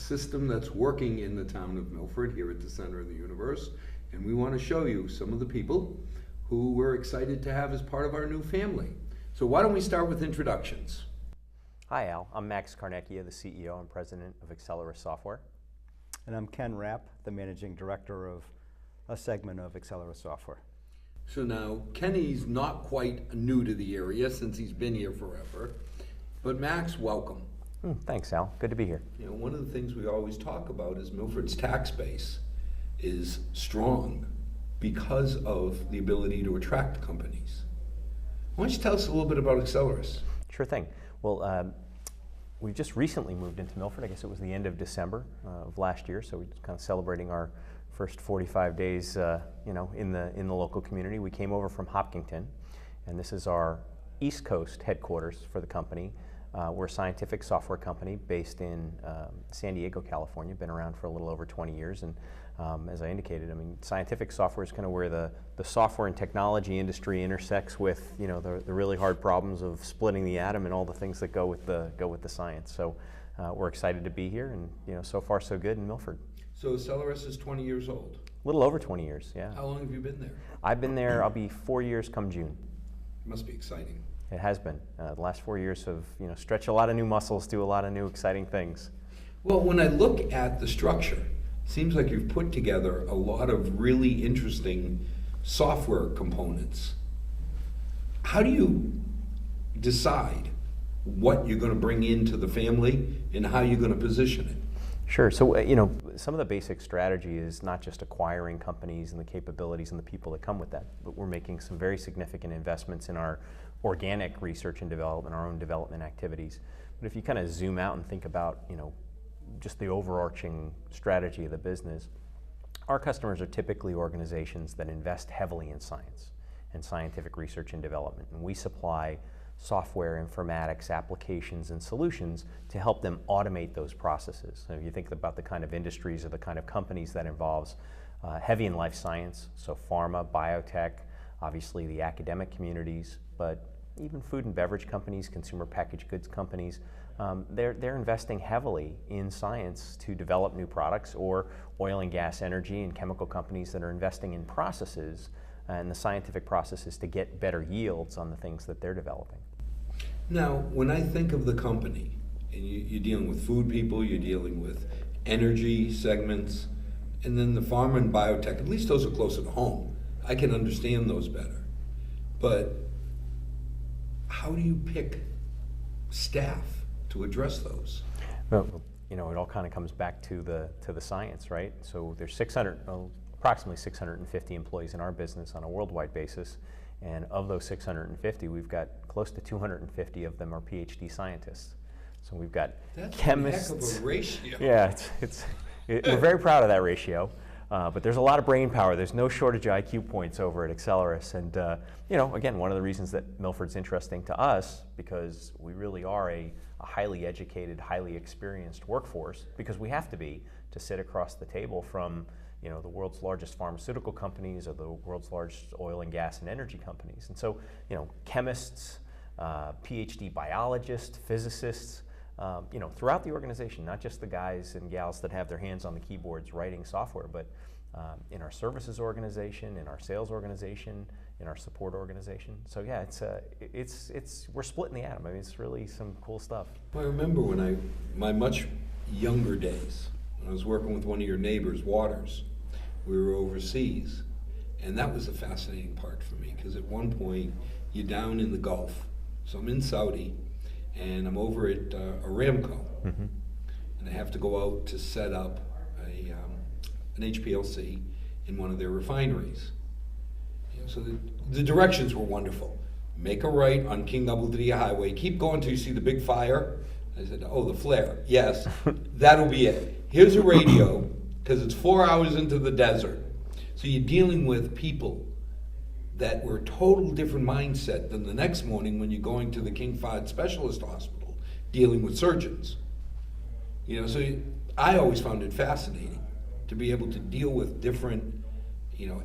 system that's working in the town of Milford here at the center of the universe. And we want to show you some of the people who we're excited to have as part of our new family. So why don't we start with introductions? Hi Al, I'm Max Carnecchia, the CEO and President of Accelerus Software. And I'm Ken Rapp, the Managing Director of a segment of Accelerus Software. So now, Kenny's not quite new to the area since he's been here forever, but Max, welcome. Thanks Al, good to be here. You know, one of the things we always talk about is Milford's tax base is strong because of the ability to attract companies. Why don't you tell us a little bit about Accelerus? Sure thing. Well, we just recently moved into Milford. I guess it was the end of December of last year, so we're kind of celebrating our first 45 days in the local community. We came over from Hopkinton, and this is our East Coast headquarters for the company. We're a scientific software company based in San Diego, California. Been around for a little over 20 years, and as I indicated, I mean, scientific software is kind of where the software and technology industry intersects with the really hard problems of splitting the atom and all the things that go with the science. So we're excited to be here, and so far so good in Milford. So Accelerus is 20 years old. A little over 20 years, yeah. How long have you been there? I've been there. I'll be 4 years come June. It must be exciting. It has been. The last 4 years have stretched a lot of new muscles, do a lot of new exciting things. Well, when I look at the structure, it seems like you've put together a lot of really interesting software components. How do you decide what you're going to bring into the family and how you're going to position it? Sure. So, some of the basic strategy is not just acquiring companies and the capabilities and the people that come with that, but we're making some very significant investments in our organic research and development, our own development activities. But if you kind of zoom out and think about, just the overarching strategy of the business, our customers are typically organizations that invest heavily in science and scientific research and development. And we supply software, informatics, applications, and solutions to help them automate those processes. So if you think about the kind of industries or the kind of companies that involves heavy in life science, so pharma, biotech, obviously the academic communities, but even food and beverage companies, consumer packaged goods companies, they're investing heavily in science to develop new products, or oil and gas, energy, and chemical companies that are investing in processes and the scientific processes to get better yields on the things that they're developing. Now, when I think of the company, and you're dealing with food people, you're dealing with energy segments, and then the pharma and biotech, at least those are closer to home. I can understand those better. But how do you pick staff to address those? Well, it all kind of comes back to the science, right? So there's approximately 650 employees in our business on a worldwide basis, and of those 650, we've got close to 250 of them are PhD scientists. So we've got chemists. That's a heck of a ratio. Yeah, we're very proud of that ratio. But there's a lot of brain power. There's no shortage of IQ points over at Accelerus. And, again, one of the reasons that Milford's interesting to us, because we really are a highly educated, highly experienced workforce, because we have to be to sit across the table from, the world's largest pharmaceutical companies or the world's largest oil and gas and energy companies. And so, chemists, PhD biologists, physicists, throughout the organization, not just the guys and gals that have their hands on the keyboards writing software, but in our services organization, in our sales organization, in our support organization. So yeah, we're splitting the atom. I mean, it's really some cool stuff. Well, I remember when my much younger days, when I was working with one of your neighbors, Waters, we were overseas, and that was a fascinating part for me, because at one point, you're down in the Gulf. So I'm in Saudi, and I'm over at Aramco, and I have to go out to set up an HPLC in one of their refineries. So the directions were wonderful. Make a right on King Abdul Highway, keep going till you see the big fire. I said, oh, the flare, yes, that'll be it. Here's a radio, because it's 4 hours into the desert. So you're dealing with people that were a total different mindset than the next morning when you're going to the King Fahd Specialist Hospital dealing with surgeons. So I always found it fascinating to be able to deal with different,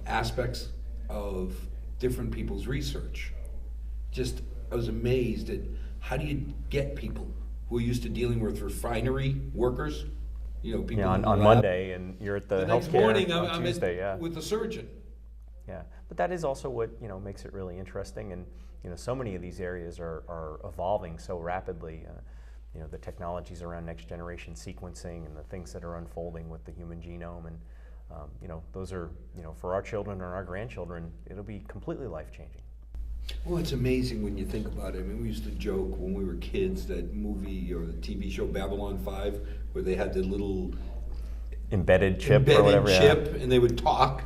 aspects of different people's research. I was amazed at how do you get people who are used to dealing with refinery workers you know, people Yeah, in the on lab. Monday, and you're at the next healthcare morning, on I'm Tuesday. Yeah. with the surgeon. Yeah, but that is also what makes it really interesting, and so many of these areas are evolving so rapidly. The technologies around next generation sequencing and the things that are unfolding with the human genome, and those are for our children and our grandchildren, it'll be completely life changing. Well, it's amazing when you think about it. I mean, we used to joke when we were kids, that movie or the TV show Babylon 5, where they had the little Embedded chip or whatever. chip, and they would talk.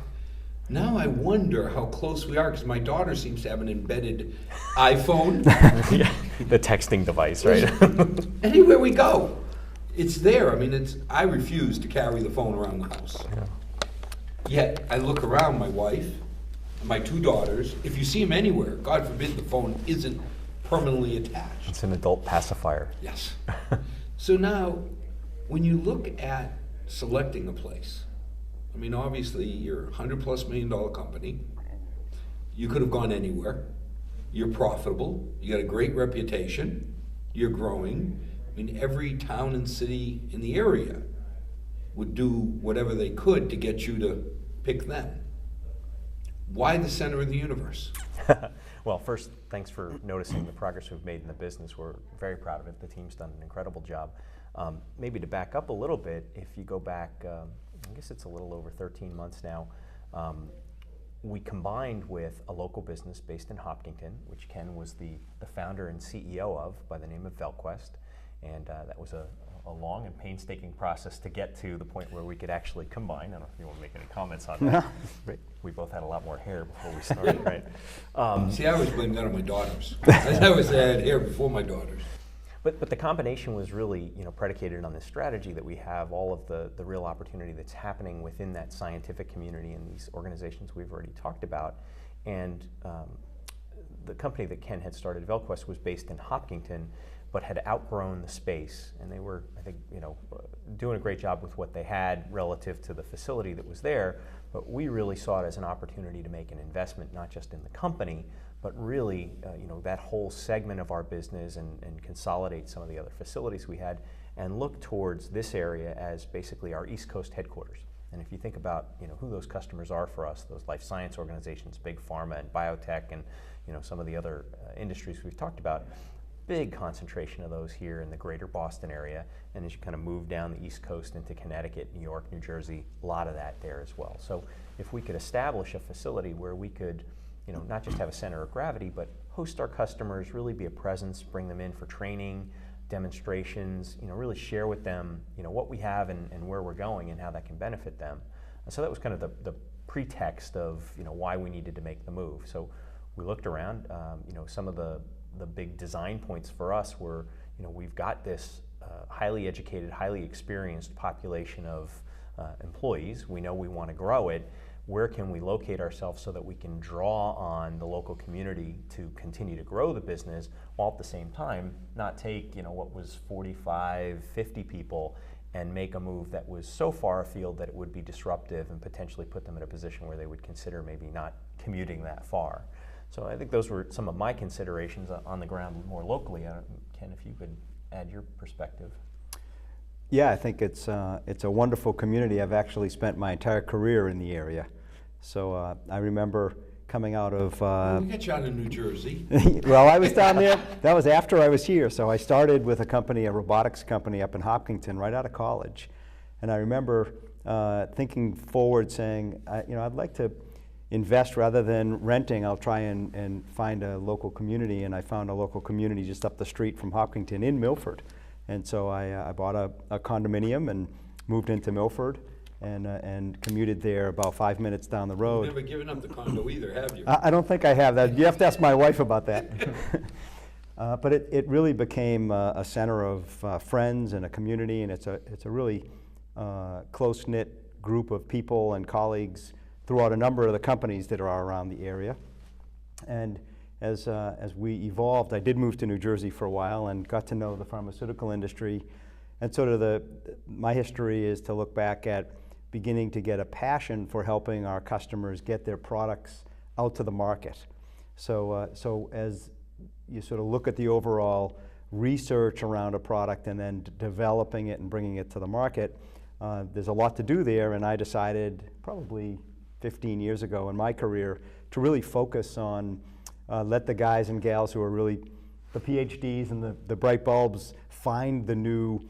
Now I wonder how close we are, because my daughter seems to have an embedded iPhone. Yeah, the texting device, right? Anywhere we go, it's there. I mean, I refuse to carry the phone around the house. Yeah. Yet I look around, my wife, my two daughters. If you see them anywhere, God forbid the phone isn't permanently attached. It's an adult pacifier. Yes. So now, when you look at selecting a place, I mean, obviously, you're a $100+ million company. You could have gone anywhere. You're profitable. You got a great reputation. You're growing. I mean, every town and city in the area would do whatever they could to get you to pick them. Why the center of the universe? Well, first, thanks for noticing the progress we've made in the business. We're very proud of it. The team's done an incredible job. Maybe to back up a little bit, if you go back, I guess it's a little over 13 months now, we combined with a local business based in Hopkinton, which Ken was the founder and CEO of, by the name of VelQuest. And that was a long and painstaking process to get to the point where we could actually combine. I don't know if you want to make any comments on that. Right. We both had a lot more hair before we started, right? See, I always blame that on my daughters. I always had hair before my daughters. But the combination was really predicated on this strategy that we have all of the real opportunity that's happening within that scientific community and these organizations we've already talked about. And the company that Ken had started, VelQuest, was based in Hopkinton, but had outgrown the space. And they were, I think, doing a great job with what they had relative to the facility that was there. But we really saw it as an opportunity to make an investment, not just in the company, but really, that whole segment of our business and consolidate some of the other facilities we had and look towards this area as basically our East Coast headquarters. And if you think about, who those customers are for us, those life science organizations, big pharma and biotech, and, some of the other industries we've talked about, big concentration of those here in the greater Boston area. And as you kind of move down the East Coast into Connecticut, New York, New Jersey, a lot of that there as well. So if we could establish a facility where we could not just have a center of gravity, but host our customers, really be a presence, bring them in for training, demonstrations, really share with them, what we have and where we're going and how that can benefit them. And so that was kind of the pretext of, why we needed to make the move. So we looked around, some of the big design points for us were, we've got this highly educated, highly experienced population of employees. We know we want to grow it. Where can we locate ourselves so that we can draw on the local community to continue to grow the business, while at the same time not take what was 45, 50 people and make a move that was so far afield that it would be disruptive and potentially put them in a position where they would consider maybe not commuting that far. So I think those were some of my considerations on the ground more locally. Ken, if you could add your perspective. Yeah, I think it's a wonderful community. I've actually spent my entire career in the area. So I remember coming out of... we got you out of New Jersey. Well, I was down there. That was after I was here. So I started with a robotics company up in Hopkinton right out of college. And I remember thinking forward, saying, I'd like to invest rather than renting. I'll try and find a local community. And I found a local community just up the street from Hopkinton in Milford. And so I bought a condominium and moved into Milford and commuted there about 5 minutes down the road. You've never given up the condo either, have you? I don't think I have that. You have to ask my wife about that. But it really became a center of friends and a community, and it's a really close-knit group of people and colleagues throughout a number of the companies that are around the area. And as we evolved, I did move to New Jersey for a while and got to know the pharmaceutical industry. And sort of my history is to look back at beginning to get a passion for helping our customers get their products out to the market. So as you sort of look at the overall research around a product and then developing it and bringing it to the market, there's a lot to do there, and I decided probably 15 years ago in my career to really focus on let the guys and gals who are really the PhDs and the bright bulbs find the new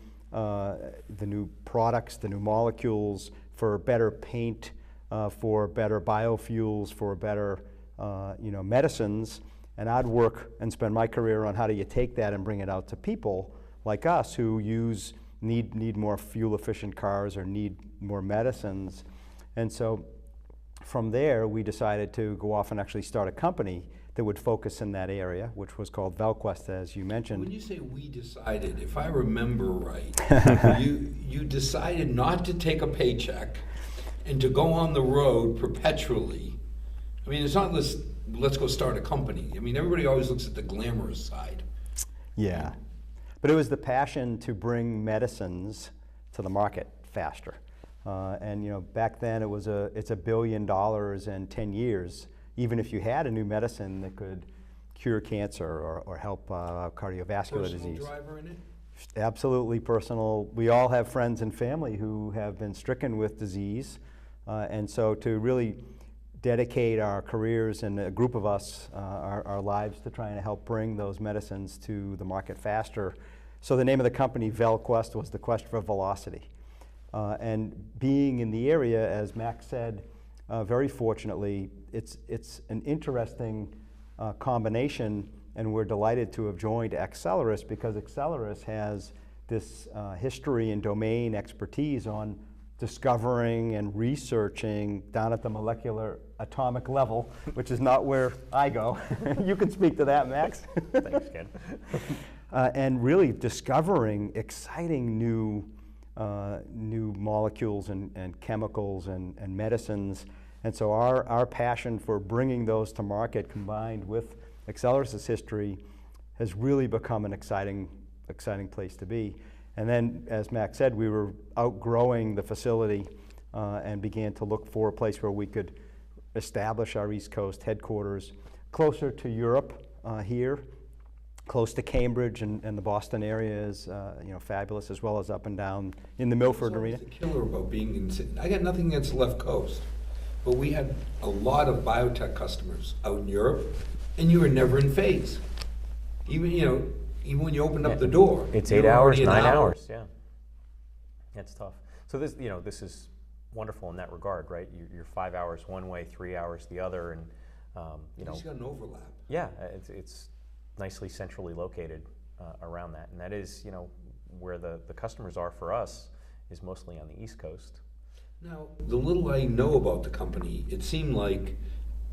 products, the new molecules for better paint, for better biofuels, for better medicines. And I'd work and spend my career on how do you take that and bring it out to people like us who need more fuel efficient cars or need more medicines. And so from there we decided to go off and actually start a company that would focus in that area, which was called ValQuest, as you mentioned. When you say we decided, if I remember right, you decided not to take a paycheck and to go on the road perpetually. I mean, it's not let's go start a company. I mean, everybody always looks at the glamorous side. Yeah, but it was the passion to bring medicines to the market faster. And back then it's $1 billion in 10 years. Even if you had a new medicine that could cure cancer or help cardiovascular disease. Personal driver in it? Absolutely personal. We all have friends and family who have been stricken with disease. And so to really dedicate our careers and a group of us, our lives to trying to help bring those medicines to the market faster. So the name of the company, ValQuest, was the quest for velocity. And being in the area, as Max said, very fortunately, it's an interesting combination, and we're delighted to have joined Accelerus because Accelerus has this history and domain expertise on discovering and researching down at the molecular atomic level, which is not where I go. You can speak to that, Max. Thanks, Ken. And really discovering exciting new molecules and chemicals and medicines. And so our passion for bringing those to market combined with Accelerus' history has really become an exciting place to be. And then, as Max said, we were outgrowing the facility and began to look for a place where we could establish our East Coast headquarters closer to Europe here, close to Cambridge and the Boston area is fabulous, as well as up and down in the Milford arena. The killer about being in, I got nothing against the left coast, but we had a lot of biotech customers out in Europe, and you were never in phase. Even when you opened up the door. It's 8 hours, 9 hours, yeah. That's tough. So this is wonderful in that regard, right? You're 5 hours one way, 3 hours the other, and You got an overlap. Yeah, it's nicely centrally located around that, and that is where the customers are for us is mostly on the East Coast. Now, the little I know about the company, it seemed like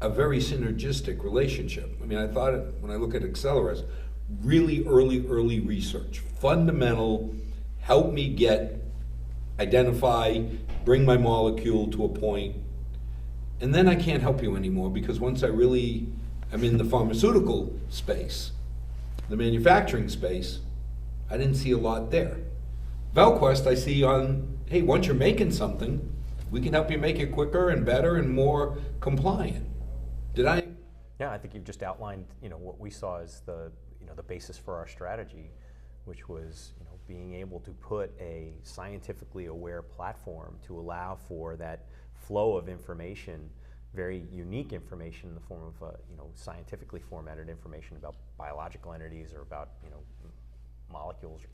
a very synergistic relationship. I mean, I thought when I look at Accelerus, really early research, fundamental, help me identify, bring my molecule to a point, and then I can't help you anymore because once I'm in the pharmaceutical space, the manufacturing space, I didn't see a lot there. ValQuest I see on, hey, once you're making something, we can help you make it quicker and better and more compliant. Did I? Yeah, I think you've just outlined what we saw as the basis for our strategy, which was being able to put a scientifically aware platform to allow for that flow of information, very unique information in the form of scientifically formatted information about biological entities or about molecules or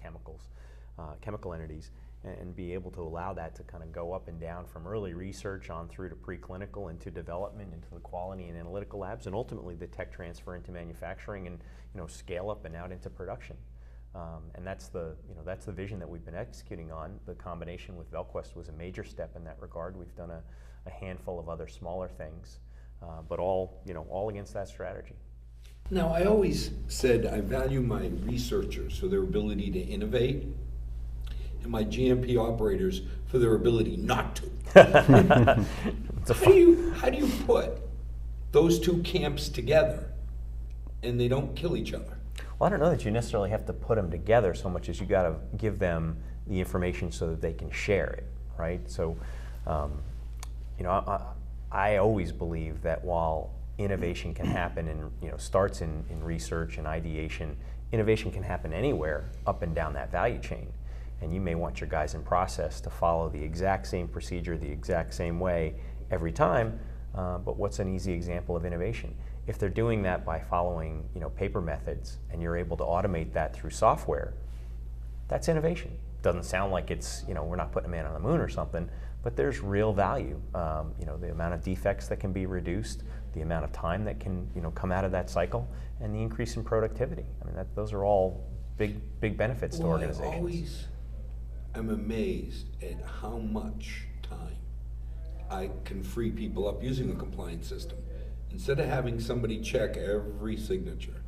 chemical entities, and be able to allow that to kind of go up and down from early research on through to preclinical, into development, into the quality and analytical labs, and ultimately the tech transfer into manufacturing and scale up and out into production. And that's the vision that we've been executing on. The combination with ValQuest was a major step in that regard. We've done a handful of other smaller things, but all against that strategy. Now, I always said I value my researchers for their ability to innovate, and my GMP operators for their ability not to. How do you put those two camps together and they don't kill each other? Well, I don't know that you necessarily have to put them together so much as you got to give them the information so that they can share it, right? So, I always believe that while innovation can happen and starts in research and ideation, innovation can happen anywhere up and down that value chain. And you may want your guys in process to follow the exact same procedure, the exact same way every time, but what's an easy example of innovation? If they're doing that by following, paper methods, and you're able to automate that through software, that's innovation. Doesn't sound like it's, we're not putting a man on the moon or something, but there's real value. The amount of defects that can be reduced, the amount of time that can, come out of that cycle, and the increase in productivity. I mean, those are all big benefits to organizations. I always am amazed at how much time I can free people up using the compliance system. Instead of having somebody check every signature.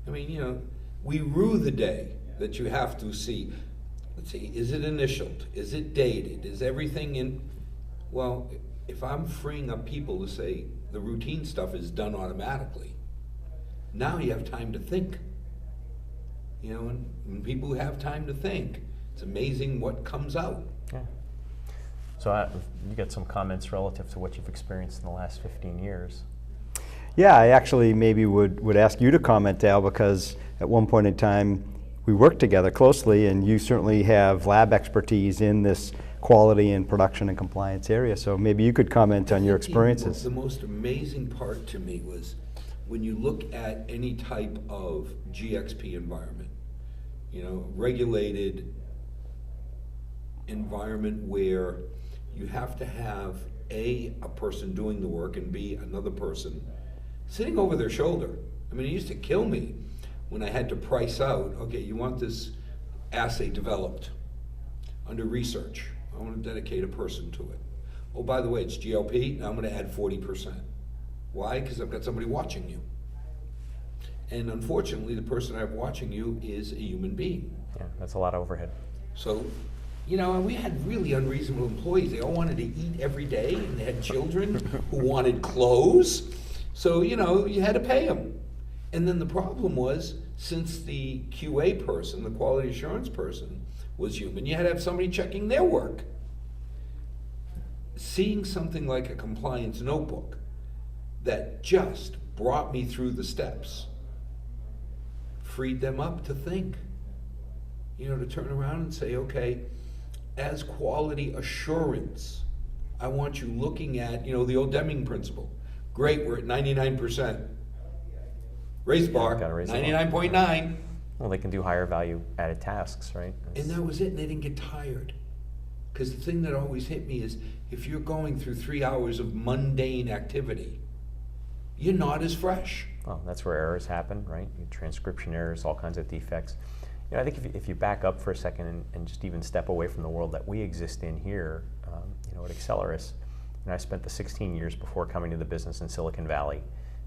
I mean, we rue the day that you have to see, let's see, is it initialed? Is it dated? Is everything in? Well, if I'm freeing up people to say the routine stuff is done automatically, now you have time to think. And when people have time to think, it's amazing what comes out. Yeah. So you got some comments relative to what you've experienced in the last 15 years. Yeah, I actually maybe would ask you to comment, Al, because at one point in time we worked together closely, and you certainly have lab expertise in this quality and production and compliance area. So maybe you could comment on your experiences. The most amazing part to me was when you look at any type of GXP environment, regulated environment where you have to have a person doing the work and B, another person sitting over their shoulder. I mean, it used to kill me when I had to price out, okay, you want this assay developed under research. I want to dedicate a person to it. Oh, by the way, it's GLP, now I'm going to add 40%. Why? Because I've got somebody watching you. And unfortunately, the person I have watching you is a human being. Yeah, that's a lot of overhead. So, and we had really unreasonable employees. They all wanted to eat every day, and they had children who wanted clothes. So, you had to pay them. And then the problem was, since the QA person, the quality assurance person, was human, you had to have somebody checking their work. Seeing something like a compliance notebook that just brought me through the steps freed them up to think, to turn around and say, okay, as quality assurance, I want you looking at, the old Deming principle. Great, we're at 99%. Raise the bar, 99.9. Well, they can do higher value added tasks, right? And that was it, and they didn't get tired. Because the thing that always hit me is, if you're going through 3 hours of mundane activity, you're not as fresh. Well, that's where errors happen, right? Transcription errors, all kinds of defects. I think if you back up for a second and just even step away from the world that we exist in here, at Accelerus, I spent the 16 years before coming to the business in Silicon Valley,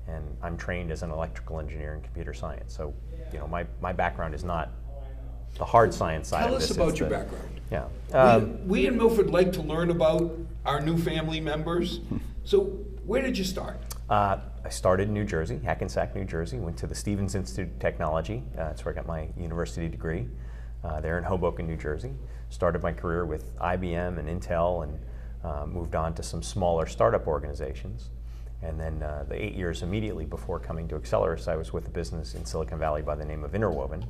and I'm trained as an electrical engineer in computer science. So, my background is not the hard science side of this. Tell us about your background. Yeah. We in Milford like to learn about our new family members. So where did you start? I started in New Jersey, Hackensack, New Jersey. Went to the Stevens Institute of Technology. That's where I got my university degree. There in Hoboken, New Jersey. Started my career with IBM and Intel, and moved on to some smaller startup organizations. And then the 8 years immediately before coming to Accelerus, I was with a business in Silicon Valley by the name of Interwoven,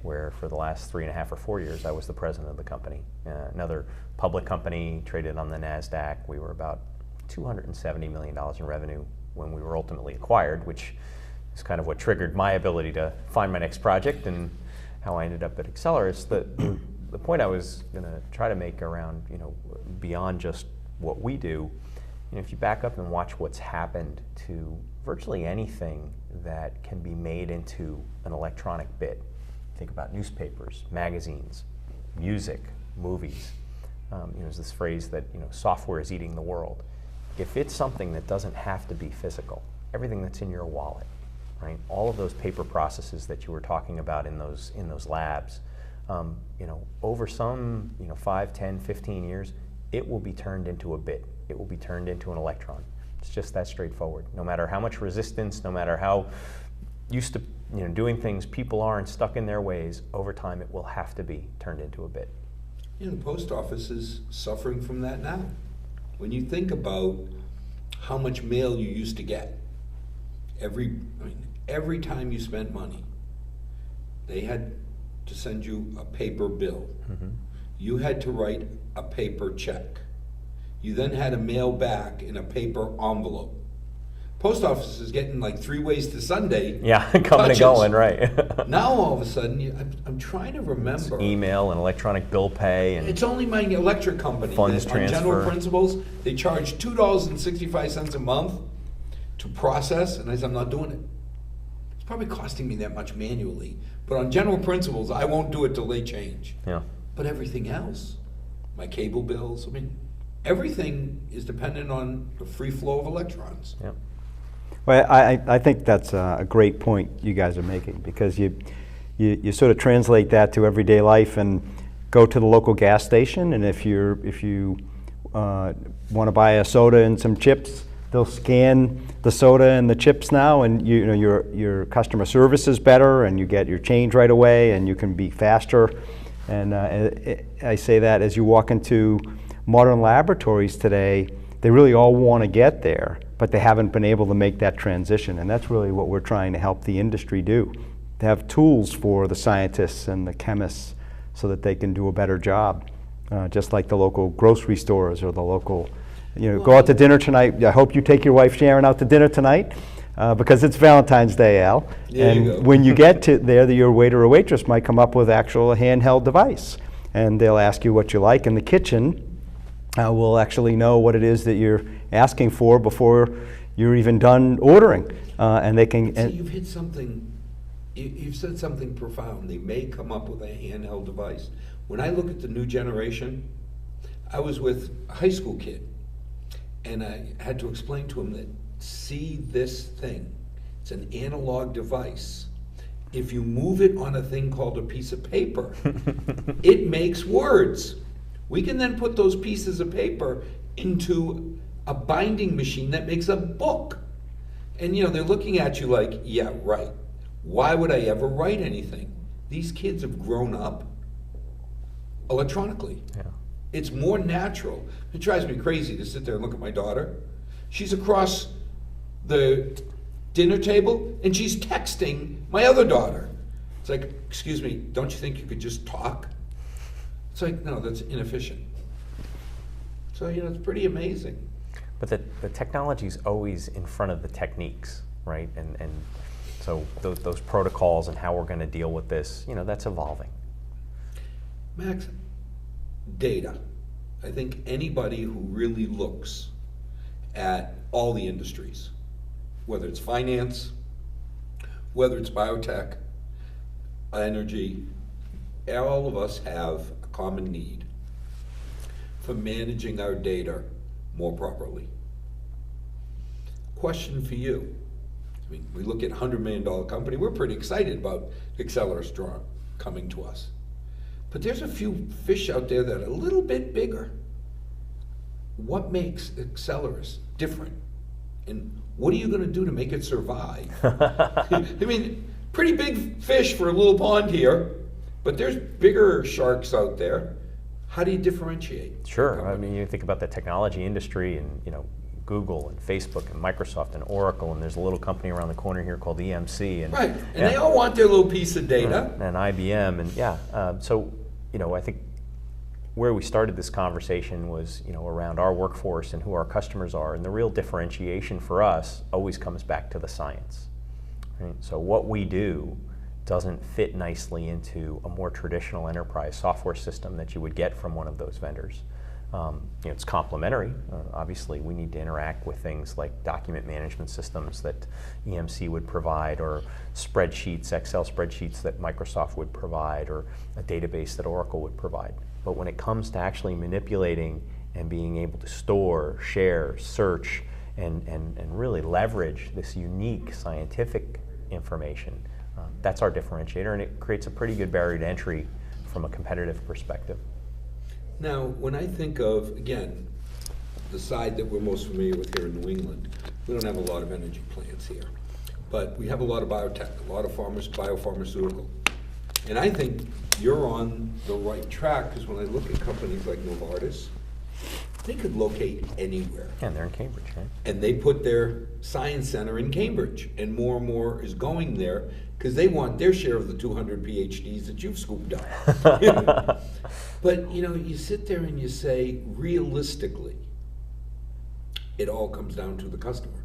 where for the last 3.5 or 4 years I was the president of the company. Another public company, traded on the NASDAQ. We were about $270 million in revenue when we were ultimately acquired, which is kind of what triggered my ability to find my next project and how I ended up at Accelerus. The point I was going to try to make around, beyond just what we do, if you back up and watch what's happened to virtually anything that can be made into an electronic bit. Think about newspapers, magazines, music, movies. There's this phrase that software is eating the world. If it's something that doesn't have to be physical, everything that's in your wallet, right? All of those paper processes that you were talking about in those labs, over some 5, 10, 15 years, it will be turned into a bit. It will be turned into an electron. It's just that straightforward. No matter how much resistance, no matter how used to doing things people are and stuck in their ways, over time it will have to be turned into a bit. The post office is suffering from that now. When you think about how much mail you used to get, every time you spent money, they had to send you a paper bill. Mm-hmm. you had to write a paper check. You then had to mail back in a paper envelope. Post office is getting like 3 ways to Sunday. Yeah, coming and going, right. Now all of a sudden, I'm trying to remember. It's email and electronic bill pay. And it's only my electric company funds that transfer. on general principles, they charge $2.65 a month to process, and I said, I'm not doing it. It's probably costing me that much manually, but on general principles, I won't do it till they change. Yeah. But everything else, my cable bills, I mean, everything is dependent on the free flow of electrons. Yeah. Well, I think that's a great point you guys are making, because you sort of translate that to everyday life and go to the local gas station, and if you want to buy a soda and some chips, they'll scan the soda and the chips now, and you know your customer service is better, and you get your change right away, and you can be faster. And I say that as you walk into modern laboratories today, they really all want to get there, but they haven't been able to make that transition, and that's really what we're trying to help the industry do. To have tools for the scientists and the chemists so that they can do a better job, just like the local grocery stores or the local, go out to dinner tonight. I hope you take your wife Sharon out to dinner tonight, because it's Valentine's Day, Al. There you go. When you get to there, your waiter or waitress might come up with actual handheld device, and they'll ask you what you like in the kitchen. We'll actually know what it is that you're asking for before you're even done ordering, and they can. See, you've hit something. You've said something profound. They may come up with a handheld device. When I look at the new generation, I was with a high school kid, and I had to explain to him that, see this thing, it's an analog device. If you move it on a thing called a piece of paper, it makes words. We can then put those pieces of paper into a binding machine that makes a book. And they're looking at you like, yeah, right. Why would I ever write anything? These kids have grown up electronically. Yeah. It's more natural. It drives me crazy to sit there and look at my daughter. She's across the dinner table and she's texting my other daughter. It's like, excuse me, don't you think you could just talk? It's like, no, that's inefficient. So, it's pretty amazing. But the technology's always in front of the techniques, right? And so those protocols and how we're going to deal with this, that's evolving. Max, data. I think anybody who really looks at all the industries, whether it's finance, whether it's biotech, energy, all of us have a common need for managing our data more properly. Question for you. I mean, we look at $100 million company, we're pretty excited about Accelerus coming to us. But there's a few fish out there that are a little bit bigger. What makes Accelerus different? And what are you going to do to make it survive? I mean, pretty big fish for a little pond here, but there's bigger sharks out there. How do you differentiate? Sure. I mean, you think about the technology industry and, Google and Facebook and Microsoft and Oracle, and there's a little company around the corner here called EMC. And, right, and they all want their little piece of data. And IBM, and so, I think where we started this conversation was, around our workforce and who our customers are, and the real differentiation for us always comes back to the science. Right? So what we do doesn't fit nicely into a more traditional enterprise software system that you would get from one of those vendors. It's complementary. Obviously, we need to interact with things like document management systems that EMC would provide, or spreadsheets, Excel spreadsheets that Microsoft would provide, or a database that Oracle would provide. But when it comes to actually manipulating and being able to store, share, search, and really leverage this unique scientific information, that's our differentiator, and it creates a pretty good barrier to entry from a competitive perspective. Now, when I think of, again, the side that we're most familiar with here in New England, we don't have a lot of energy plants here, but we have a lot of biotech, a lot of biopharmaceutical. And I think you're on the right track, because when I look at companies like Novartis, they could locate anywhere. And they're in Cambridge, right? And they put their science center in Cambridge, and more is going there, because they want their share of the 200 PhDs that you've scooped up. But, you know, you sit there and you say, realistically, it all comes down to the customer.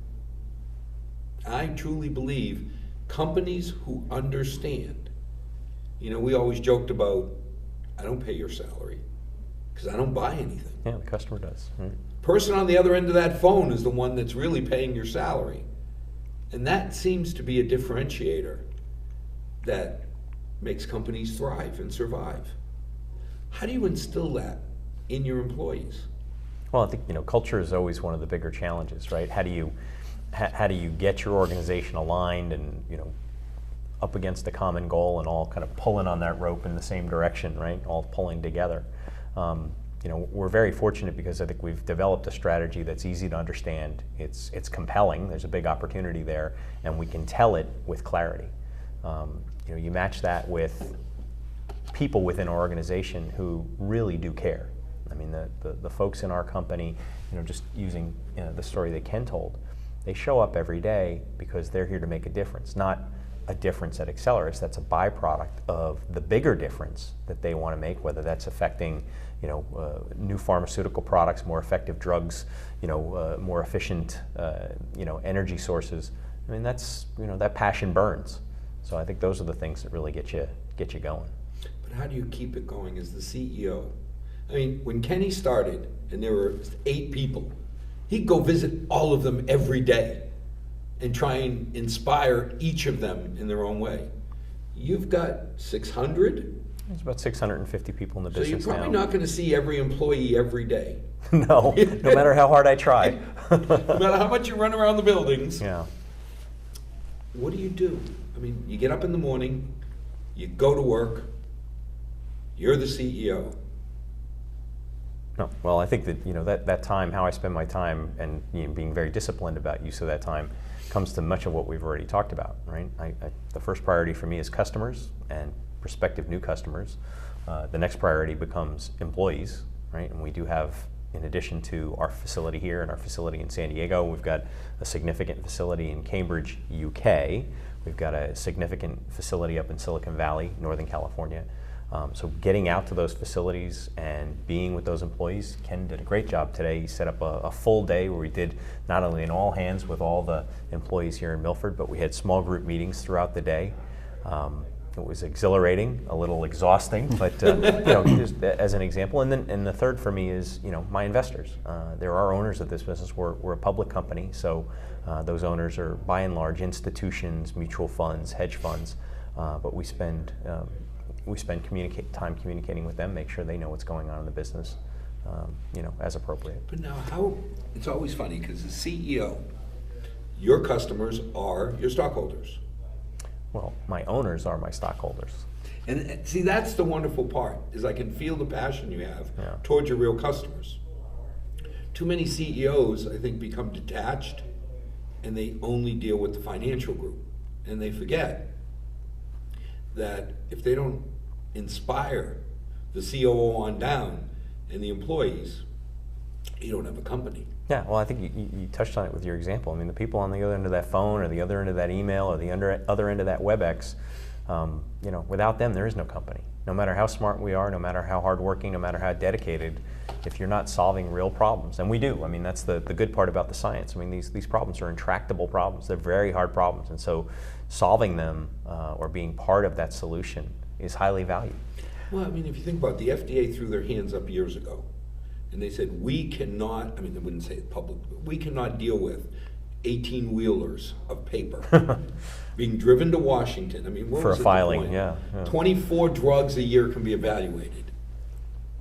I truly believe companies who understand, you know, we always joked about, I don't pay your salary because I don't buy anything. Yeah, the customer does. Right? Person on the other end of that phone is the one that's really paying your salary. And that seems to be a differentiator that makes companies thrive and survive. How do you instill that in your employees? Well, I think, you know, culture is always one of the bigger challenges, right? How do you get your organization aligned and, you know, up against a common goal and all kind of pulling on that rope in the same direction, right? All pulling together. You know, we're very fortunate because I think we've developed a strategy that's easy to understand. It's compelling. There's a big opportunity there, and we can tell it with clarity. You know, you match that with people within our organization who really do care. I mean, the folks in our company, you know, just using, you know, the story that Ken told, they show up every day because they're here to make a difference, not a difference at Accelerus. That's a byproduct of the bigger difference that they want to make, whether that's affecting, you know, new pharmaceutical products, more effective drugs, you know, more efficient, you know, energy sources. I mean, that's, you know, that passion burns. So I think those are the things that really get you going. But how do you keep it going as the CEO? I mean, when Kenny started and there were 8 people, he'd go visit all of them every day and try and inspire each of them in their own way. You've got 600? There's about 650 people in the So business you're probably now. not going to see every employee every day. No, no matter how hard I try. No matter how much you run around the buildings. Yeah. What do? I mean, you get up in the morning, you go to work, you're the CEO. No, well, I think that, you know, that time, how I spend my time, and, you know, being very disciplined about use of that time, comes to much of what we've already talked about, right? The first priority for me is customers and prospective new customers. The next priority becomes employees, right? And we do have, in addition to our facility here and our facility in San Diego, we've got a significant facility in Cambridge, UK. We've got a significant facility up in Silicon Valley, Northern California. So getting out to those facilities and being with those employees, Ken did a great job today. He set up a full day where we did not only an all hands with all the employees here in Milford, but we had small group meetings throughout the day. It was exhilarating, a little exhausting, but you know, just as an example. And then, and the third for me is, you know, my investors. There are owners of this business. We're a public company, so those owners are by and large institutions, mutual funds, hedge funds. But we spend time communicating with them, make sure they know what's going on in the business, you know, as appropriate. But now it's always funny because the CEO, your customers are your stockholders. Well, my owners are my stockholders. And see, that's the wonderful part, is I can feel the passion you have towards your real customers. Too many CEOs, I think, become detached and they only deal with the financial group. And they forget that if they don't inspire the COO on down and the employees, you don't have a company. Yeah, well, I think you touched on it with your example. I mean, the people on the other end of that phone or the other end of that email or the other end of that WebEx, you know, without them, there is no company. No matter how smart we are, no matter how hardworking, no matter how dedicated, if you're not solving real problems, and we do. I mean, that's the good part about the science. I mean, these problems are intractable problems. They're very hard problems, and so solving them or being part of that solution is highly valued. Well, I mean, if you think about it, the FDA threw their hands up years ago, and they said, we cannot, I mean, they wouldn't say it public, but we cannot deal with 18-wheelers of paper being driven to Washington. I mean, what for was a it, filing, the point? yeah. 24 drugs a year can be evaluated.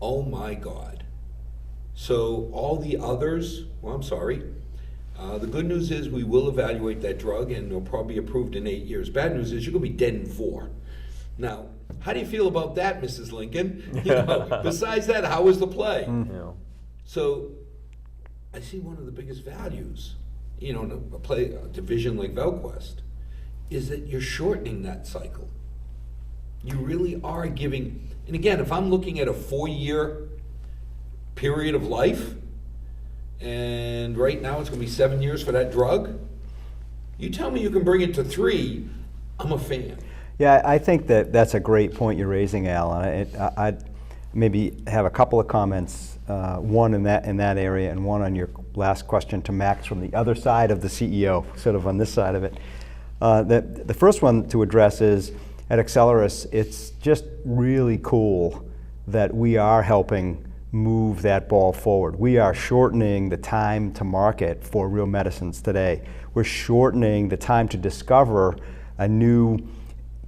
Oh my God. So all the others, well, I'm sorry. The good news is we will evaluate that drug and it'll probably be approved in 8 years. Bad news is you're going to be dead in 4. Now, how do you feel about that, Mrs. Lincoln? You know, besides that, how was the play? Yeah. So I see one of the biggest values, you know, in a division like VelQuest, is that you're shortening that cycle. You really are giving, and again, if I'm looking at a 4-year period of life, and right now it's going to be 7 years for that drug, you tell me you can bring it to 3, I'm a fan. Yeah, I think that that's a great point you're raising, Al. And maybe have a couple of comments, one in that area and one on your last question to Max from the other side of the CEO, sort of on this side of it. The first one to address is, at Accelerus, it's just really cool that we are helping move that ball forward. We are shortening the time to market for real medicines today. We're shortening the time to discover a new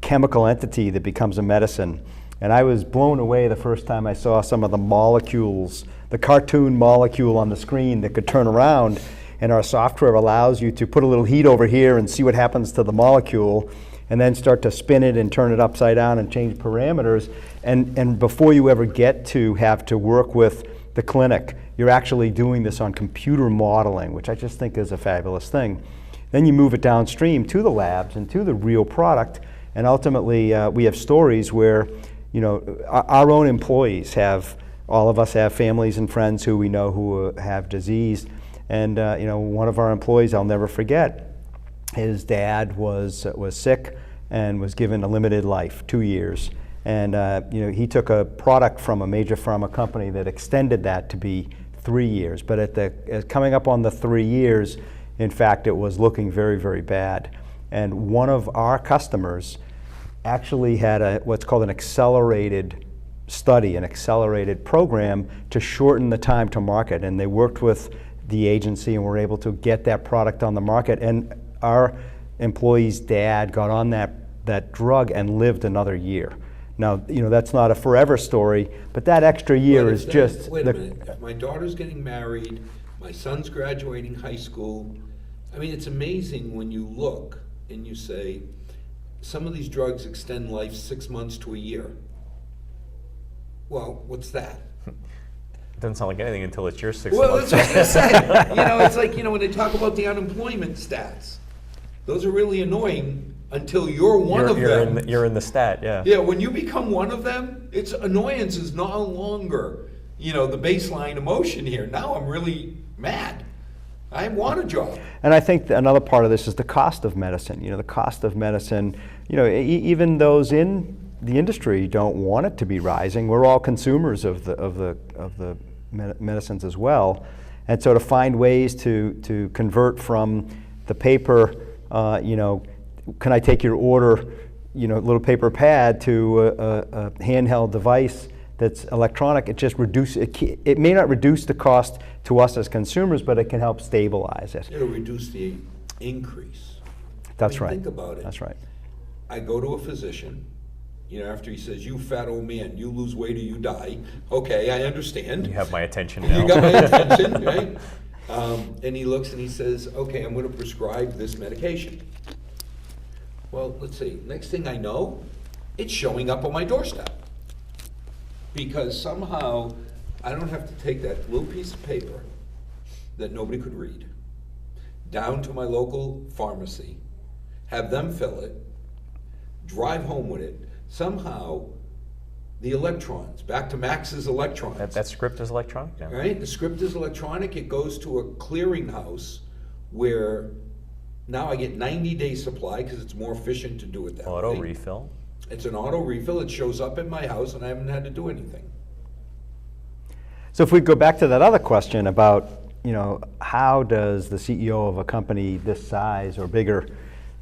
chemical entity that becomes a medicine. And I was blown away the first time I saw some of the molecules, the cartoon molecule on the screen that could turn around, and our software allows you to put a little heat over here and see what happens to the molecule, and then start to spin it and turn it upside down and change parameters. And before you ever get to have to work with the clinic, you're actually doing this on computer modeling, which I just think is a fabulous thing. Then you move it downstream to the labs and to the real product, and ultimately we have stories where, you know, our own employees have, all of us have families and friends who we know who have disease, and you know, one of our employees, I'll never forget, his dad was sick and was given a limited life, 2 years. And you know, he took a product from a major pharma company that extended that to be 3 years. But at coming up on the 3 years, in fact, it was looking very, very bad. And one of our customers actually had what's called an accelerated study, an accelerated program to shorten the time to market. And they worked with the agency and were able to get that product on the market. And our employee's dad got on that drug and lived another year. Now, you know, that's not a forever story, but that extra year is just... Wait a minute, if my daughter's getting married, my son's graduating high school, I mean, it's amazing when you look and you say, some of these drugs extend life 6 months to a year. Well, what's that? It doesn't sound like anything until it's your 6 Well, months. that's what I said. You know, it's like, you know, when they talk about the unemployment stats, those are really annoying until you're one of them. You're in the stat, yeah. Yeah, when you become one of them, it's annoyance is no longer, you know, the baseline emotion here. Now I'm really mad. I want a job. And I think another part of this is the cost of medicine. You know, the cost of medicine, you know, even those in the industry don't want it to be rising. We're all consumers of the medicines as well. And so to find ways to convert from the paper, you know, can I take your order, you know, little paper pad to a handheld device that's electronic, it may not reduce the cost to us as consumers, but it can help stabilize it. It'll reduce the increase. That's right. Think about it. That's right. I go to a physician, you know, after he says, you fat old man, you lose weight or you die. Okay, I understand. You have my attention now. You got my attention, right? And he looks and he says, okay, I'm going to prescribe this medication. Well, let's see, next thing I know, it's showing up on my doorstep. Because somehow I don't have to take that little piece of paper that nobody could read down to my local pharmacy, have them fill it, drive home with it. Somehow the electrons, back to Max's electrons. That script is electronic now. Right, the script is electronic. It goes to a clearinghouse where now I get 90-day supply because it's more efficient to do it that way. Auto refill. It's an auto refill. It shows up at my house and I haven't had to do anything. So if we go back to that other question about, you know, how does the CEO of a company this size or bigger,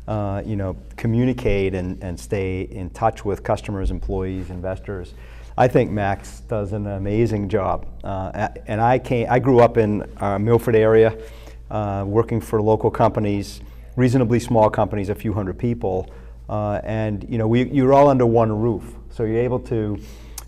you know, communicate and stay in touch with customers, employees, investors? I think Max does an amazing job. And I grew up in our Milford area, working for local companies, reasonably small companies, a few hundred people. And you know, you're all under one roof, so you're able to,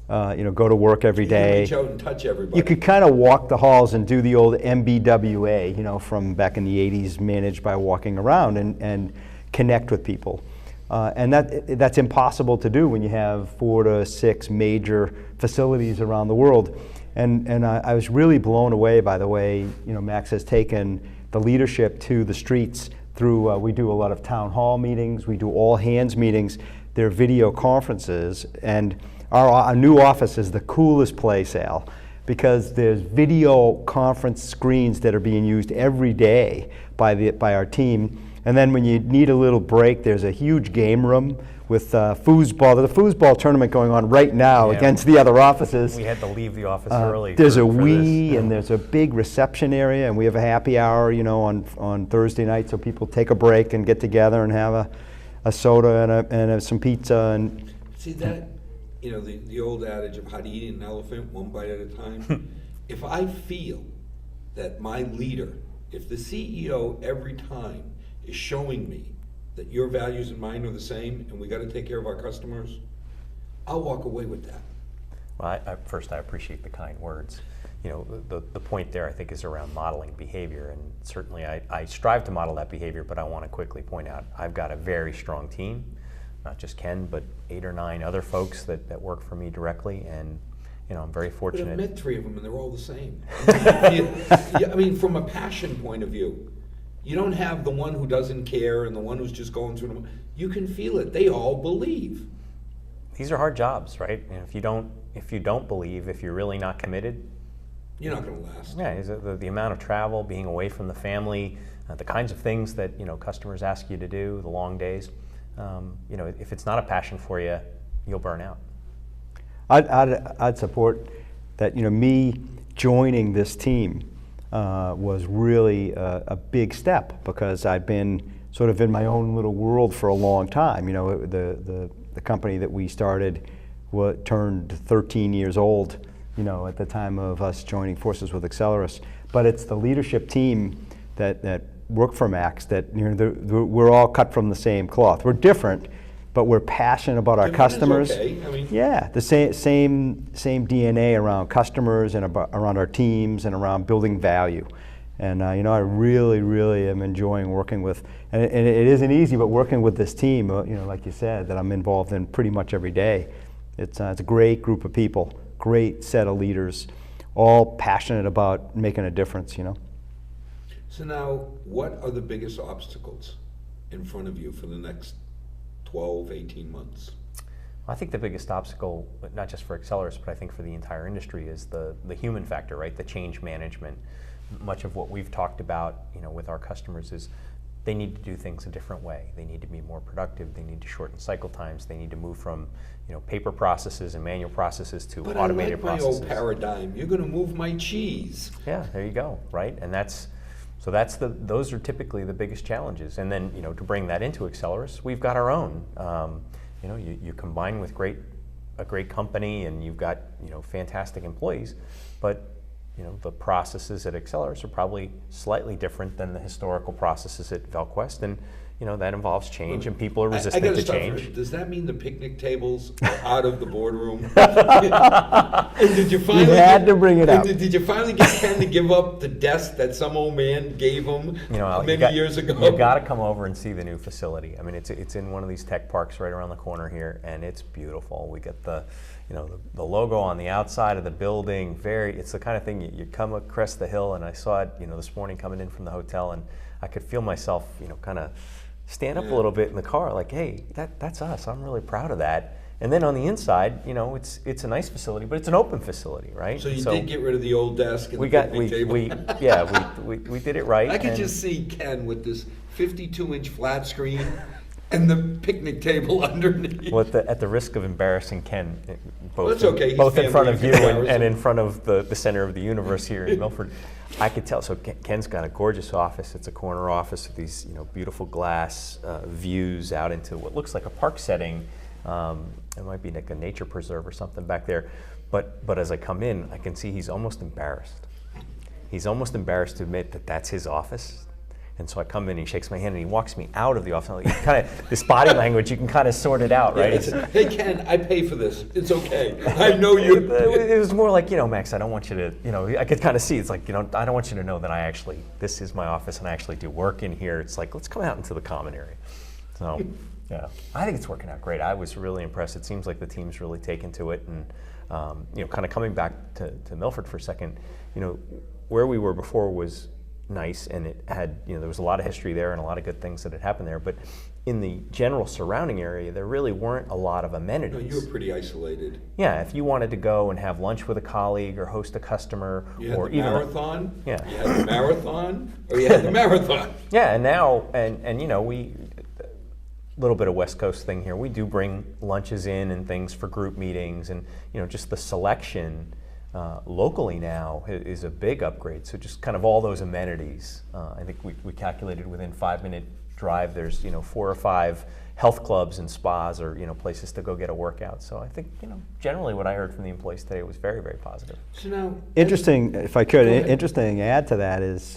you know, go to work every day. You can reach out and touch everybody. You could kind of walk the halls and do the old MBWA, you know, from back in the '80s, managed by walking around and connect with people. And that's impossible to do when you have 4 to 6 major facilities around the world. And I was really blown away by the way, you know, Max has taken the leadership to the streets through, we do a lot of town hall meetings, we do all hands meetings, they're video conferences, and our new office is the coolest place, Al, because there's video conference screens that are being used every day by our team. And then when you need a little break, there's a huge game room with foosball. There's a foosball tournament going on right now against the other offices. We had to leave the office early. There's a for Wii, this. and there's a big reception area, and we have a happy hour, on Thursday night, so people take a break and get together and have a soda and some pizza. And See that, the old adage of how to eat an elephant one bite at a time? If I feel that my leader, if the CEO every time is showing me that your values and mine are the same and we got to take care of our customers, I'll walk away with that. Well, first, I appreciate the kind words. The point there, I think, is around modeling behavior, and certainly I strive to model that behavior, but I want to quickly point out I've got a very strong team, not just Ken, but 8 or 9 other folks that work for me directly, and I'm very fortunate. But I've met 3 of them and they're all the same. From a passion point of view, you don't have the one who doesn't care and the one who's just going through them. You can feel it. They all believe. These are hard jobs, right? And if you don't believe, if you're really not committed, you're not going to last. Yeah, is the amount of travel, being away from the family, the kinds of things that customers ask you to do, the long days. If it's not a passion for you, you'll burn out. I'd support that. Me joining this team was really a big step, because I'd been sort of in my own little world for a long time. The company that we started turned 13 years old, at the time of us joining forces with Accelerus. But it's the leadership team that work for Max that we're all cut from the same cloth. We're different, but we're passionate about our customers. Okay. Yeah, the same DNA around customers and around our teams and around building value. And I really, really am enjoying working with, and it isn't easy, but working with this team, like you said, that I'm involved in pretty much every day. It's a great group of people, great set of leaders, all passionate about making a difference. So now, what are the biggest obstacles in front of you for the next 12, 18 months? I think the biggest obstacle, not just for Accelerus, but I think for the entire industry, is the human factor, right? The change management. Much of what we've talked about, with our customers is they need to do things a different way. They need to be more productive. They need to shorten cycle times. They need to move from, paper processes and manual processes to automated processes. But I like my old paradigm. You're going to move my cheese. Yeah, there you go, right? And those are typically the biggest challenges. And then, to bring that into Accelerus, we've got our own. You combine with a great company, and you've got fantastic employees, but the processes at Accelerus are probably slightly different than the historical processes at VelQuest, and that involves change, and people are resistant to change. Does that mean the picnic tables are out of the boardroom? And did you finally had to bring it up. Did you finally get Ken to give up the desk that some old man gave him many years ago? You've got to come over and see the new facility. It's in one of these tech parks right around the corner here, and it's beautiful. We get the logo on the outside of the building. It's the kind of thing you come across the hill, and I saw it this morning coming in from the hotel, and I could feel myself kind of stand up a little bit in the car, like, hey, that's us. I'm really proud of that. And then on the inside, it's a nice facility, but it's an open facility, right? So you did get rid of the old desk and the picnic table. We did it right. I could just see Ken with this 52-inch flat screen and the picnic table underneath. Well, at the risk of embarrassing Ken, both in front of you and in front of the center of the universe here in Milford, I could tell. So Ken's got a gorgeous office. It's a corner office with these beautiful glass views out into what looks like a park setting. It might be like a nature preserve or something back there. But as I come in, I can see he's almost embarrassed. He's almost embarrassed to admit that that's his office. And so I come in, he shakes my hand, and he walks me out of the office. This body language, you can kind of sort it out, right? Hey, Ken, I pay for this. It's okay. I know you. It was more like, Max, I don't want you to, I could kind of see, it's like, I don't want you to know that this is my office and I actually do work in here. It's like, let's come out into the common area. So, yeah, I think it's working out great. I was really impressed. It seems like the team's really taken to it. And, kind of coming back to Milford for a second, where we were before was nice, and it had, there was a lot of history there and a lot of good things that had happened there, but in the general surrounding area, there really weren't a lot of amenities. No, you were pretty isolated. Yeah, if you wanted to go and have lunch with a colleague or host a customer, You had or the even marathon. Yeah. You had the marathon, or you had the marathon. Yeah, and now, and we, little bit of West Coast thing here, we do bring lunches in and things for group meetings, and just the selection locally now is a big upgrade. So just kind of all those amenities. I think we calculated within 5-minute drive, there's 4 or 5 health clubs and spas, or places to go get a workout. So I think generally what I heard from the employees today was very, very positive. So now, Interesting, if I could, Go ahead. interesting to add to that is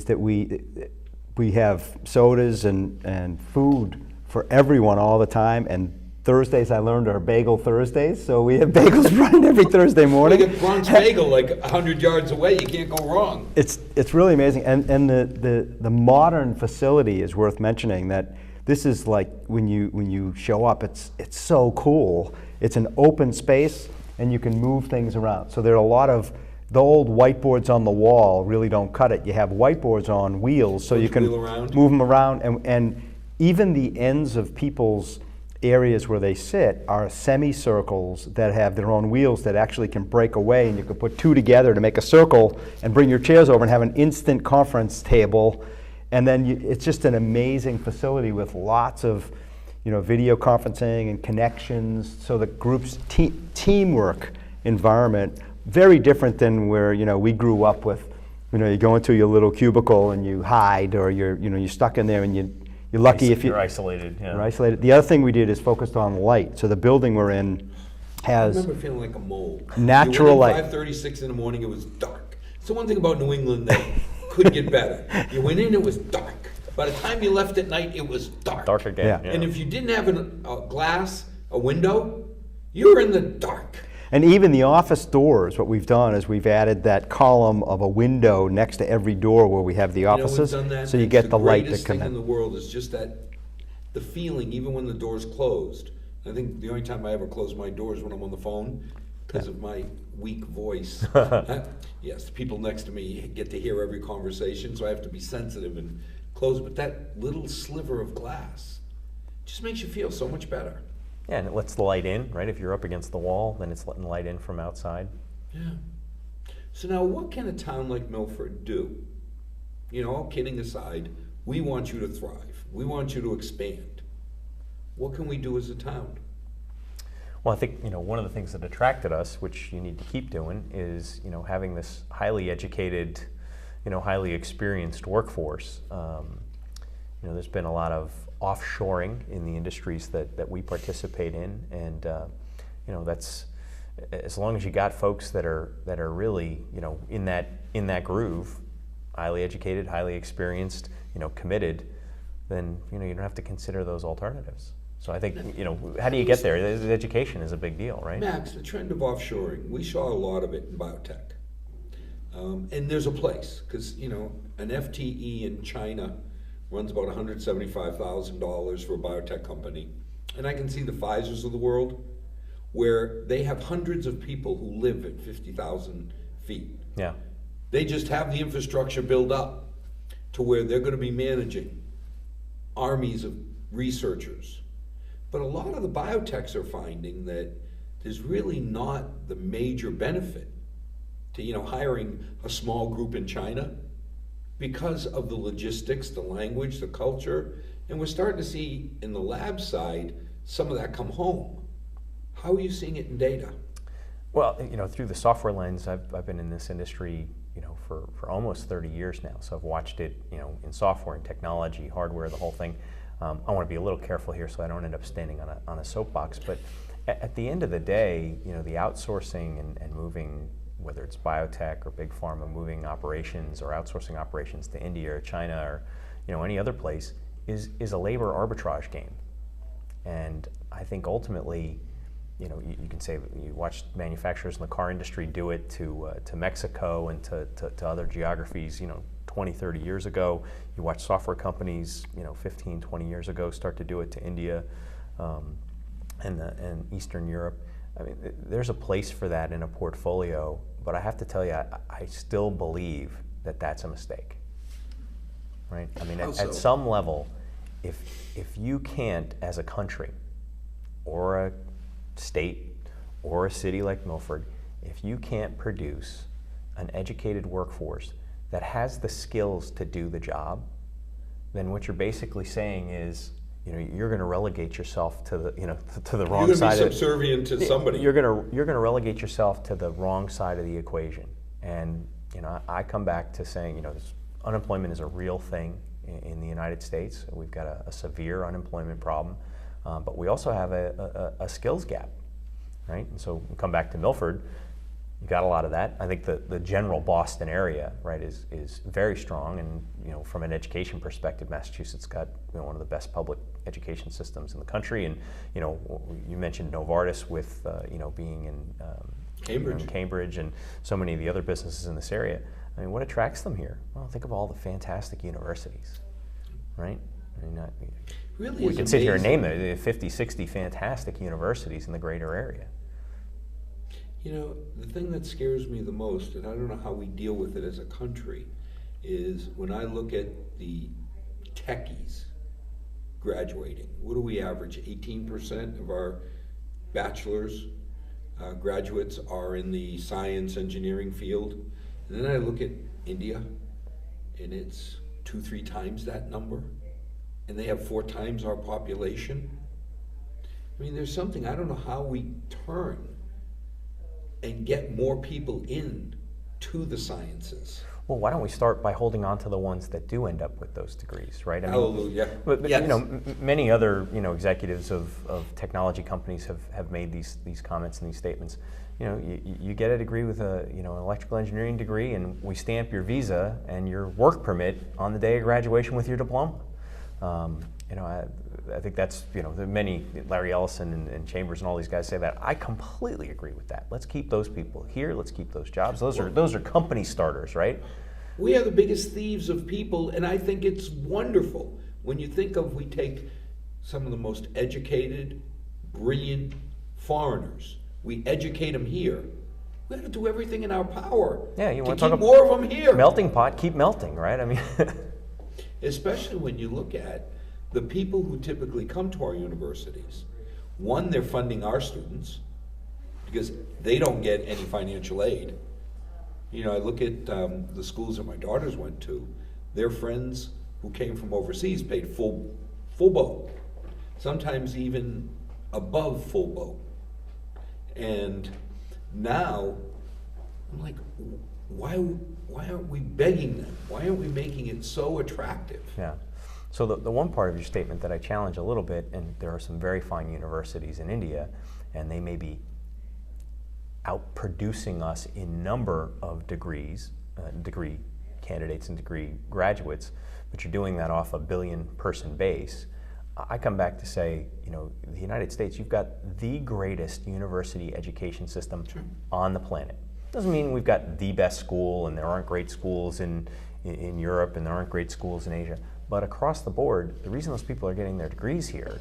that we have sodas and food for everyone all the time, and Thursdays I learned are Bagel Thursdays, so we have bagels running every Thursday we morning. get Bronx Bagel like 100 yards away. You can't go wrong. It's really amazing, and the modern facility is worth mentioning. That this is like when you show up, it's so cool. It's an open space, and you can move things around. So there are a lot of the old whiteboards on the wall really don't cut it. You have whiteboards on wheels, so you can wheel around. move them around, and even the ends of people's areas where they sit are semicircles that have their own wheels that actually can break away, and you can put 2 together to make a circle and bring your chairs over and have an instant conference table. And then it's just an amazing facility with lots of video conferencing and connections, so the group's teamwork environment, very different than where we grew up with. You go into your little cubicle and you hide, or you're stuck in there, and you're lucky if you're isolated. Yeah. you're isolated. The other thing we did is focused on light. So the building we're in I has remember feeling like a mole. natural you went light. in 5:36 in the morning, it was dark. So one thing about New England that could get better. You went in, it was dark. By the time you left at night, it was dark. Dark again. Yeah. Yeah. And if you didn't have a glass, a window, you were in the dark. And even the office doors, what we've done is we've added that column of a window next to every door where we have the offices, we've done that. so you It's get the light greatest that thing come in the in. world is just that, the feeling, even when the door's closed. I think the only time I ever close my door is when I'm on the phone, because of my weak voice. Yes, the people next to me get to hear every conversation, so I have to be sensitive and close. But that little sliver of glass just makes you feel so much better. Yeah, and it lets the light in, right? If you're up against the wall, then it's letting light in from outside. Yeah. So now, what can a town like Milford do? All kidding aside, we want you to thrive. We want you to expand. What can we do as a town? Well, I think one of the things that attracted us, which you need to keep doing, is having this highly educated, highly experienced workforce. There's been a lot of offshoring in the industries that we participate in, and that's, as long as you got folks that are really in that groove, highly educated, highly experienced, committed, then you don't have to consider those alternatives. So I think how do you get there? Education is a big deal, right? Max, the trend of offshoring, we saw a lot of it in biotech. And there's a place, because an FTE in China runs about $175,000 for a biotech company. And I can see the Pfizers of the world, where they have hundreds of people who live at 50,000 feet. Yeah. They just have the infrastructure built up to where they're going to be managing armies of researchers. But a lot of the biotechs are finding that there's really not the major benefit to hiring a small group in China, because of the logistics, the language, the culture, and we're starting to see in the lab side some of that come home. How are you seeing it in data? Well, through the software lens, I've been in this industry, for almost 30 years now. So I've watched it, in software and technology, hardware, the whole thing. I want to be a little careful here so I don't end up standing on a soapbox. But at the end of the day, the outsourcing and moving, whether it's biotech or big pharma, moving operations or outsourcing operations to India or China or any other place, is a labor arbitrage game. And I think ultimately, you can say you watch manufacturers in the car industry do it to Mexico and to other geographies, 20, 30 years ago. You watch software companies, 15, 20 years ago start to do it to India and Eastern Europe. I mean, there's a place for that in a portfolio, but I have to tell you, I still believe that that's a mistake, right? I mean, How so? at some level, if you can't, as a country, or a state, or a city like Milford, if you can't produce an educated workforce that has the skills to do the job, then what you're basically saying is, you're going to relegate yourself to the, to the wrong side. You're going to be subservient to somebody. You're going to relegate yourself to the wrong side of the equation. And I come back to saying, unemployment is a real thing in the United States. We've got a severe unemployment problem, but we also have a skills gap, right? And so we come back to Milford. You got a lot of that. I think the general Boston area, right, is very strong, and from an education perspective, Massachusetts got one of the best public education systems in the country. And you mentioned Novartis with being in Cambridge. Cambridge, and so many of the other businesses in this area. I mean, what attracts them here? Well, think of all the fantastic universities, right? I mean, Really, we is can sit here and amazing. name them 50, 60 fantastic universities in the greater area. The thing that scares me the most, and I don't know how we deal with it as a country, is when I look at the techies graduating. What do we average? 18% of our bachelor's graduates are in the science engineering field. And then I look at India, and it's 2-3 times that number, and they have 4 times our population. I mean, there's something, I don't know how we turn and get more people in to the sciences. Well, why don't we start by holding on to the ones that do end up with those degrees, right? I mean, Hallelujah. But Yes. many other executives of technology companies have made these comments and these statements. You get a degree with an electrical engineering degree, and we stamp your visa and your work permit on the day of graduation with your diploma. I think that's, the many, Larry Ellison and Chambers and all these guys say that. I completely agree with that. Let's keep those people here. Let's keep those jobs. Those are company starters, right? We are the biggest thieves of people, and I think it's wonderful when you think of, we take some of the most educated, brilliant foreigners. We educate them here. We have to do everything in our power Yeah, you to want to talk keep about more of them here. melting pot, keep melting, right? I mean, Especially when you look at the people who typically come to our universities. One, they're funding our students because they don't get any financial aid. I look at the schools that my daughters went to. Their friends who came from overseas paid full boat, sometimes even above full boat. And now, I'm like, why aren't we begging them? Why aren't we making it so attractive? yeah. So the one part of your statement that I challenge a little bit, and there are some very fine universities in India, and they may be outproducing us in number of degree candidates and degree graduates, but you're doing that off a 1 billion person base. I come back to say, the United States, you've got the greatest university education system on the planet. Doesn't mean we've got the best school and there aren't great schools in Europe and there aren't great schools in Asia. But across the board, the reason those people are getting their degrees here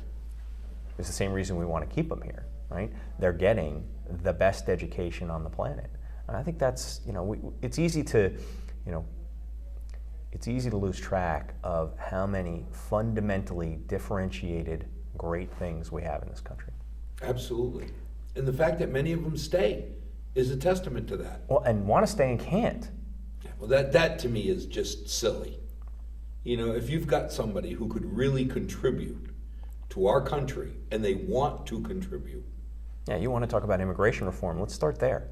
is the same reason we want to keep them here, right? They're getting the best education on the planet. And I think that's, it's easy to lose track of how many fundamentally differentiated great things we have in this country. Absolutely. And the fact that many of them stay is a testament to that. Well, and want to stay and can't. Well, that to me is just silly. If you've got somebody who could really contribute to our country and they want to contribute. Yeah, you want to talk about immigration reform. Let's start there.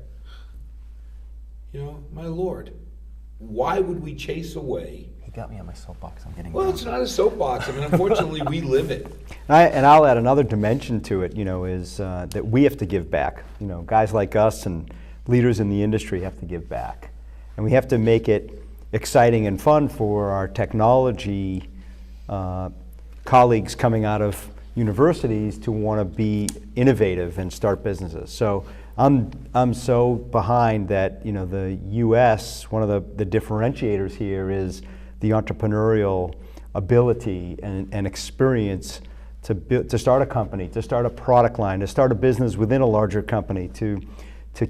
My Lord, why would we chase away? He got me on my soapbox. I'm getting Well, down. it's not a soapbox. I mean, unfortunately, we live it. And I'll add another dimension to it, is that we have to give back. Guys like us and leaders in the industry have to give back. And we have to make it exciting and fun for our technology colleagues coming out of universities to want to be innovative and start businesses. So I'm so behind that, the U.S., one of the differentiators here is the entrepreneurial ability and experience to start a company, to start a product line, to start a business within a larger company, to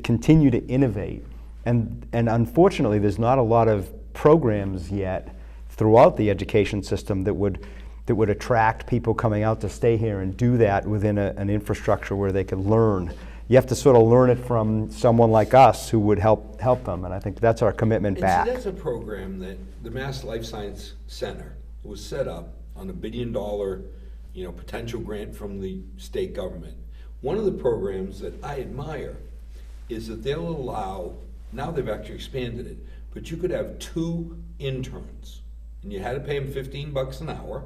continue to innovate. And unfortunately, there's not a lot of programs yet throughout the education system that would attract people coming out to stay here and do that within an infrastructure where they could learn. You have to sort of learn it from someone like us who would help them, and I think that's our commitment back. See, that's a program that the Mass Life Science Center was set up on $1 billion, potential grant from the state government. One of the programs that I admire is that they'll allow, now they've actually expanded it, but you could have 2 interns, and you had to pay them $15 an hour.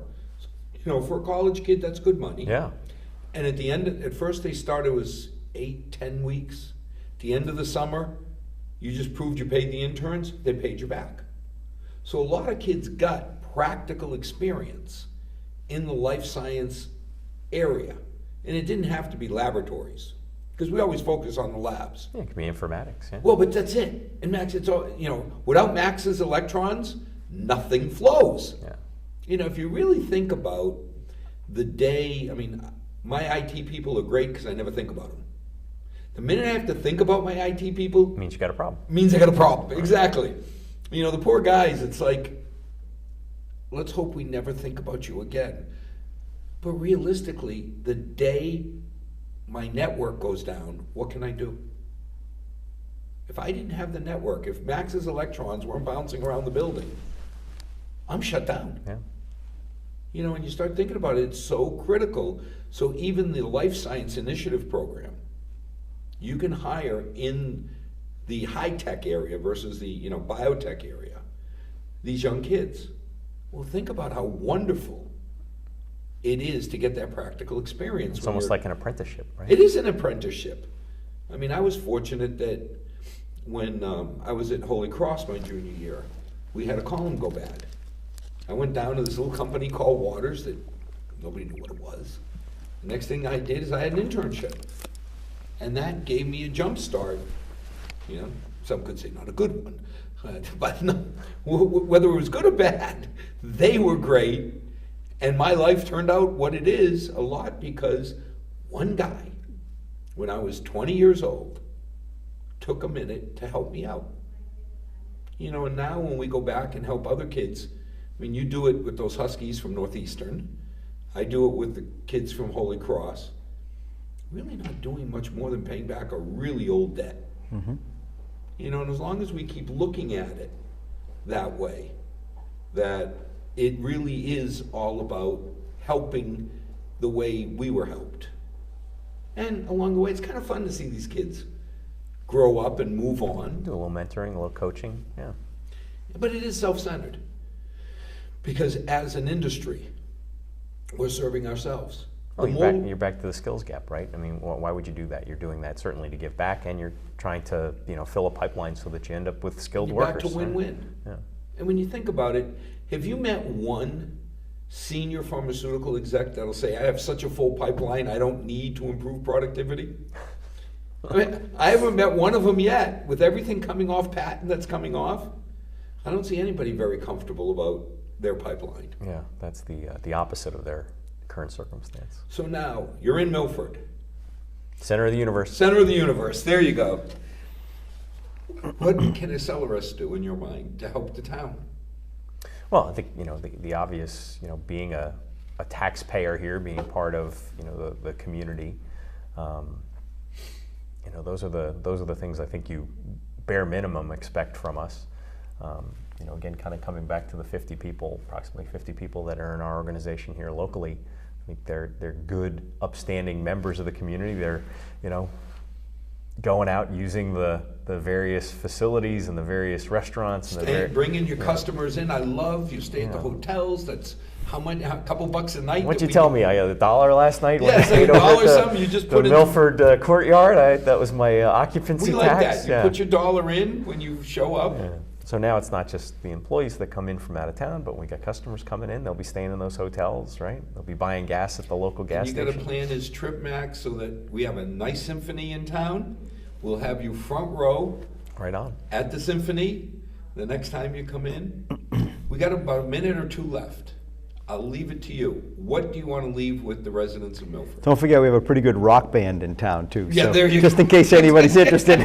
For a college kid, that's good money. Yeah. And at first they started was 8-10 weeks. At the end of the summer, you just proved you paid the interns, they paid you back. So a lot of kids got practical experience in the life science area. And it didn't have to be laboratories, because we always focus on the labs. Yeah, it could be informatics. Yeah. Well, but that's it. And Max, it's all, without Max's electrons, nothing flows. Yeah. If you really think about the day, my IT people are great because I never think about them. The minute I have to think about my IT people, Means you got a problem. means I got a problem. Exactly. The poor guys, it's like, let's hope we never think about you again. But realistically, the day my network goes down, what can I do? If I didn't have the network, if Max's electrons weren't bouncing around the building, I'm shut down. Yeah. When you start thinking about it, it's so critical. So even the Life Science Initiative program, you can hire in the high-tech area versus the biotech area, these young kids. Well, think about how wonderful it is to get that practical experience. It's almost like an apprenticeship, right? It is an apprenticeship. I was fortunate that when I was at Holy Cross my junior year, we had a column go bad. I went down to this little company called Waters that nobody knew what it was. The next thing I did is I had an internship. And that gave me a jump start. Some could say not a good one. But no, whether it was good or bad, they were great. And my life turned out what it is a lot because one guy, when I was 20 years old, took a minute to help me out. And now when we go back and help other kids, you do it with those Huskies from Northeastern. I do it with the kids from Holy Cross. Really not doing much more than paying back a really old debt. Mm-hmm. And as long as we keep looking at it that way, that it really is all about helping the way we were helped. And along the way, it's kind of fun to see these kids grow up and move on. Do a little mentoring, a little coaching, yeah. But it is self-centered. Because as an industry, we're serving ourselves. Oh, you're back to the skills gap, right? Why would you do that? You're doing that certainly to give back, and you're trying to, fill a pipeline so that you end up with skilled workers. Back to win-win. Yeah. And when you think about it, have you met one senior pharmaceutical exec that'll say, I have such a full pipeline, I don't need to improve productivity? I haven't met one of them yet. With everything coming off patent that's coming off, I don't see anybody very comfortable about their pipeline. Yeah, that's the opposite of their current circumstance. So now, you're in Milford. Center of the universe. Center of the universe, there you go. What can Accelerus do in your mind to help the town? Well, I think, the obvious, being a taxpayer here, being part of, the community, those are the things I think you bare minimum expect from us. Again, kind of coming back to the approximately 50 people that are in our organization here locally. I think they're good, upstanding members of the community. They're, going out using the various facilities and the various restaurants. Bringing your customers in. I love you stay at the hotels. That's how much? A couple bucks a night. What'd you tell me? I got $1 last night. Yeah, it's like $1 something. You just put the Milford Courtyard. That was my occupancy tax. We like tax. that. You put your $1 in when you show up. Yeah. So now it's not just the employees that come in from out of town, but we got customers coming in. They'll be staying in those hotels, right? They'll be buying gas at the local gas station. You got to plan his trip, Max, so that we have a nice symphony in town. We'll have you front row. Right on. At the symphony. The next time you come in, we got about a minute or two left. I'll leave it to you. What do you want to leave with the residents of Milford? Don't forget, we have a pretty good rock band in town, too. Yeah, so there you just go. in case anybody's interested.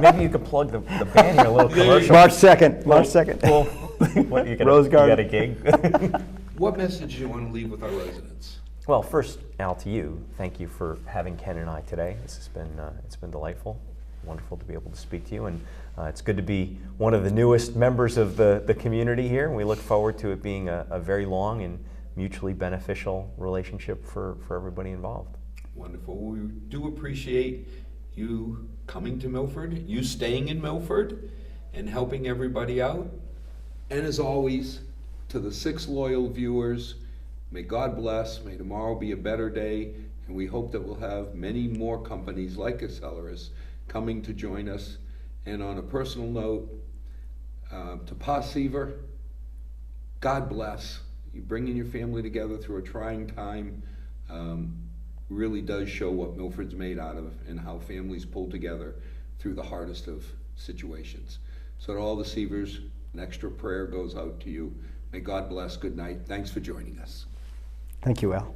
Maybe you could plug the band here, a little commercial. March 2nd, March 2nd. Well, what, Rose you Garden. got a gig? What message do you want to leave with our residents? Well, first, Al, to you, thank you for having Ken and I today. This has been, it's been delightful, wonderful to be able to speak to you, and it's good to be one of the newest members of the community here, and we look forward to it being a very long and mutually beneficial relationship for everybody involved. Wonderful. We do appreciate you coming to Milford, you staying in Milford, and helping everybody out. And as always, to the 6 loyal viewers, may God bless, may tomorrow be a better day, and we hope that we'll have many more companies like Accelerus coming to join us. And on a personal note, to Pa Seaver, God bless. You bringing your family together through a trying time really does show what Milford's made out of and how families pull together through the hardest of situations. So to all the Seavers, an extra prayer goes out to you. May God bless. Good night. Thanks for joining us. Thank you, Al.